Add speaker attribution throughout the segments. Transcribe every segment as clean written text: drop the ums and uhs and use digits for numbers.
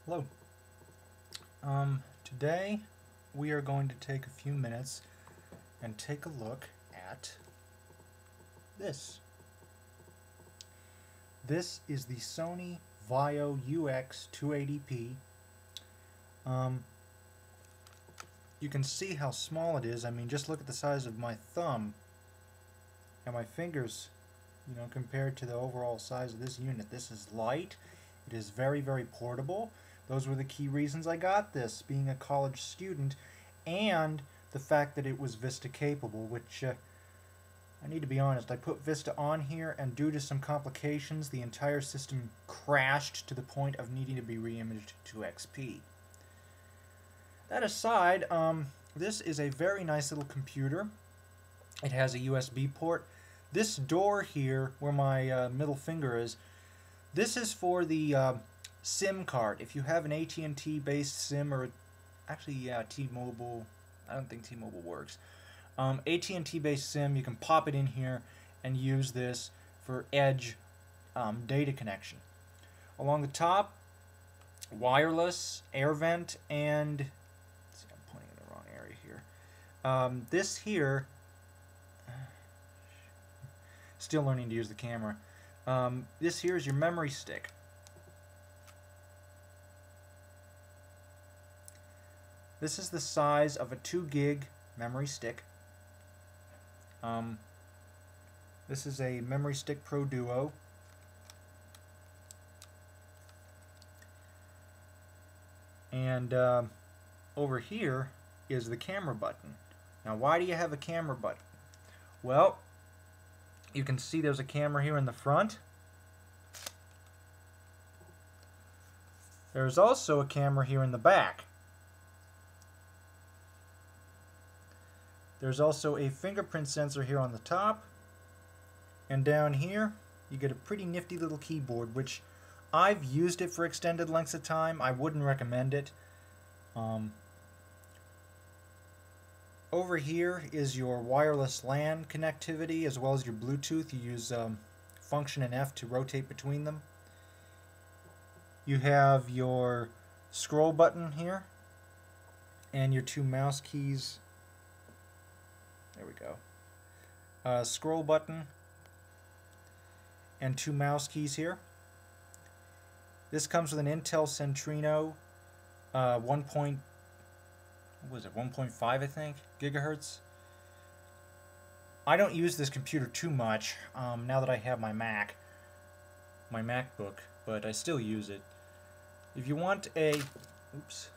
Speaker 1: Hello. Today we are going to take a few minutes and take a look at this. This is the Sony Vaio UX280p. You can see how small it is. I mean, just look at the size of my thumb and my fingers, compared to the overall size of this unit. This is light. It is very, very portable. Those were the key reasons I got this, being a college student, and the fact that it was Vista capable, which I need to be honest, I put Vista on here, and due to some complications, the entire system crashed to the point of needing to be reimaged to XP. That aside, this is a very nice little computer. It has a USB port. This door here, where my middle finger is, this is for the SIM card. If you have an AT&T based SIM, or actually, yeah, T-Mobile, I don't think T-Mobile works. AT&T based SIM, you can pop it in here and use this for edge data connection. Along the top, wireless, air vent, and let's see, I'm pointing in the wrong area here. This here, still learning to use the camera. This here is your memory stick. This is the size of a 2 gig memory stick. This is a Memory Stick Pro Duo. And over here is the camera button. Now, why do you have a camera button? Well, you can see there's a camera here in the front. There's also a camera here in the back. There's also a fingerprint sensor here on the top. And down here, you get a pretty nifty little keyboard, which I've used it for extended lengths of time. I wouldn't recommend it. Over here is your wireless LAN connectivity, as well as your Bluetooth. You use Function and F to rotate between them. You have your scroll button here, and your 2 mouse keys. There we go. Scroll button and 2 mouse keys here. This comes with an Intel Centrino 1.5, I think, gigahertz. I don't use this computer too much now that I have my MacBook, but I still use it. If you want a, oops,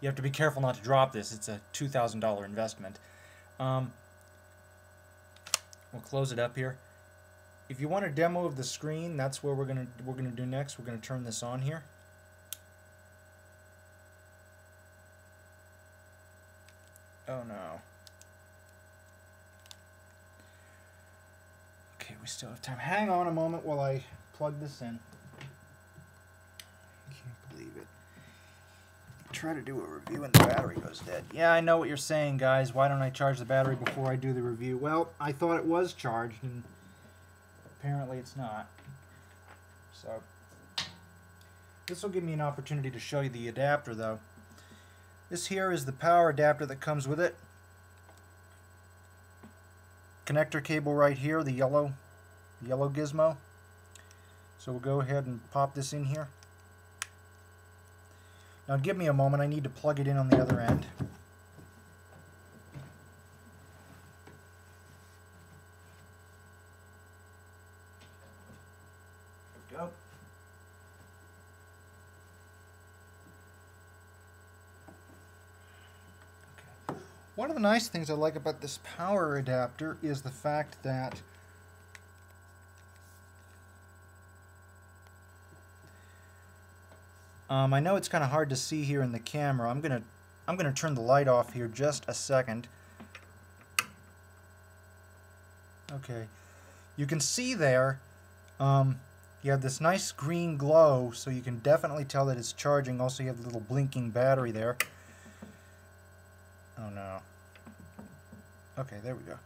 Speaker 1: you have to be careful not to drop this. It's a $2,000 investment. We'll close it up here. If you want a demo of the screen, that's where we're gonna do next. We're gonna turn this on here. Oh no. Okay, we still have time. Hang on a moment while I plug this in. I can't believe it. Try to do a review and the battery goes dead. Yeah, I know what you're saying, guys. Why don't I charge the battery before I do the review? Well, I thought it was charged, and apparently it's not. So, this will give me an opportunity to show you the adapter, though. This here is the power adapter that comes with it. Connector cable right here, the yellow gizmo. So we'll go ahead and pop this in here. Now give me a moment, I need to plug it in on the other end. There we go. Okay. One of the nice things I like about this power adapter is the fact that I know it's kind of hard to see here in the camera. I'm gonna turn the light off here just a second. Okay, you can see there. You have this nice green glow, so you can definitely tell that it's charging. Also, you have the little blinking battery there. Oh no. Okay, there we go.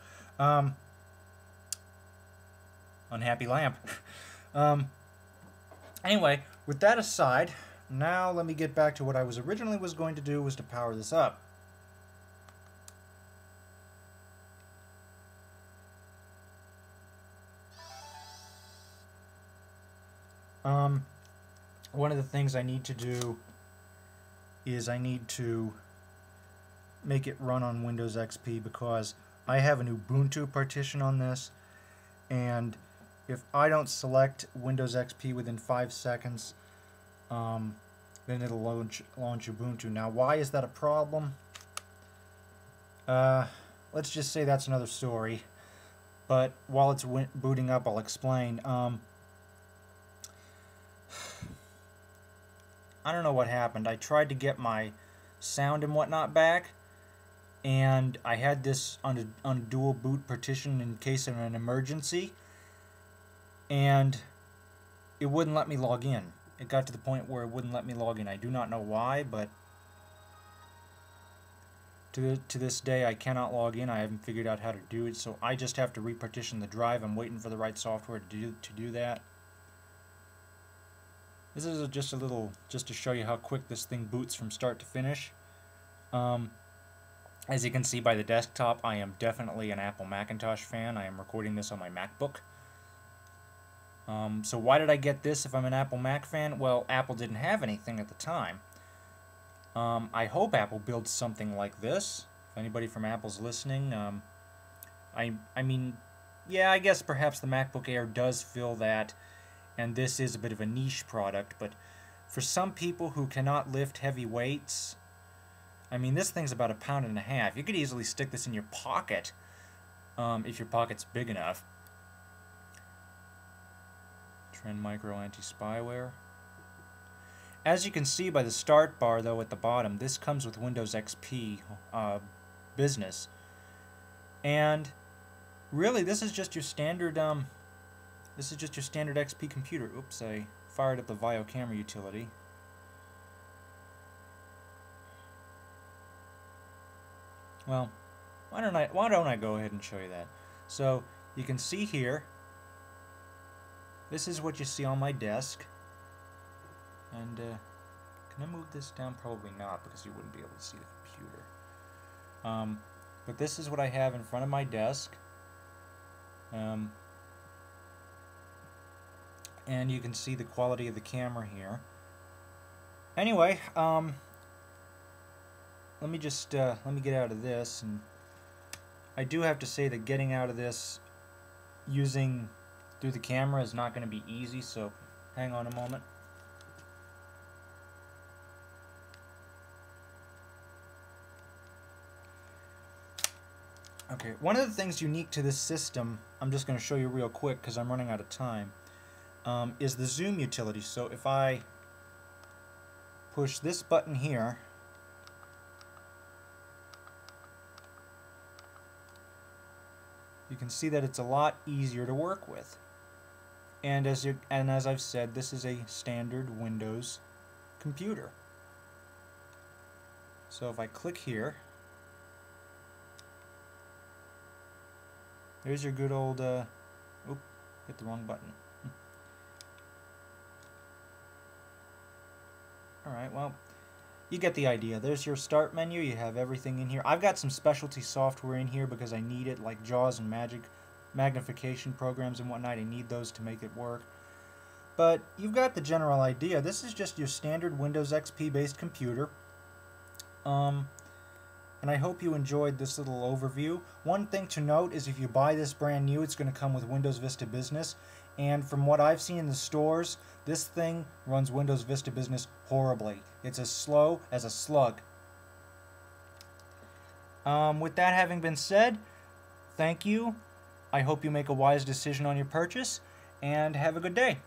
Speaker 1: Unhappy lamp. Anyway, with that aside, now let me get back to what I was originally going to do, was to power this up. One of the things I need to do is I need to make it run on Windows XP, because I have an Ubuntu partition on this, and if I don't select Windows XP within 5 seconds, then it'll launch Ubuntu. Now, why is that a problem? Let's just say that's another story. But while it's booting up, I'll explain. I don't know what happened. I tried to get my sound and whatnot back, and I had this on a dual boot partition in case of an emergency, and it wouldn't let me log in. It got to the point where it wouldn't let me log in. I do not know why, but to this day I cannot log in. I haven't figured out how to do it, so I just have to repartition the drive. I'm waiting for the right software to do that. This is just to show you how quick this thing boots from start to finish. As you can see by the desktop, I am definitely an Apple Macintosh fan. I am recording this on my MacBook. So why did I get this if I'm an Apple Mac fan? Well, Apple didn't have anything at the time. I hope Apple builds something like this. If anybody from Apple's listening, I mean, yeah, I guess perhaps the MacBook Air does fill that, and this is a bit of a niche product, but for some people who cannot lift heavy weights, I mean, this thing's about 1.5 pounds. You could easily stick this in your pocket, if your pocket's big enough. Trend Micro Anti-Spyware. As you can see by the start bar, though, at the bottom, this comes with Windows XP Business. And really, this is just your standard XP computer. Oops, I fired up the VAIO camera utility. Well, why don't I go ahead and show you that? So you can see here, this is what you see on my desk. And can I move this down? Probably not, because you wouldn't be able to see the computer. But this is what I have in front of my desk. And you can see the quality of the camera here. Anyway, let me get out of this, and I do have to say that getting out of this through the camera is not going to be easy, so hang on a moment. Okay, one of the things unique to this system, I'm just going to show you real quick because I'm running out of time, is the zoom utility. So if I push this button here, you can see that it's a lot easier to work with. And as I've said, this is a standard Windows computer. So if I click here, there's your good old, oop, hit the wrong button. Alright, well, you get the idea. There's your start menu. You have everything in here. I've got some specialty software in here because I need it, like JAWS and Magic magnification programs and whatnot. I need those to make it work. But you've got the general idea. This is just your standard Windows XP based computer. And I hope you enjoyed this little overview. One thing to note is if you buy this brand new, it's going to come with Windows Vista Business. And from what I've seen in the stores, this thing runs Windows Vista Business horribly. It's as slow as a slug. With that having been said, thank you. I hope you make a wise decision on your purchase, and have a good day.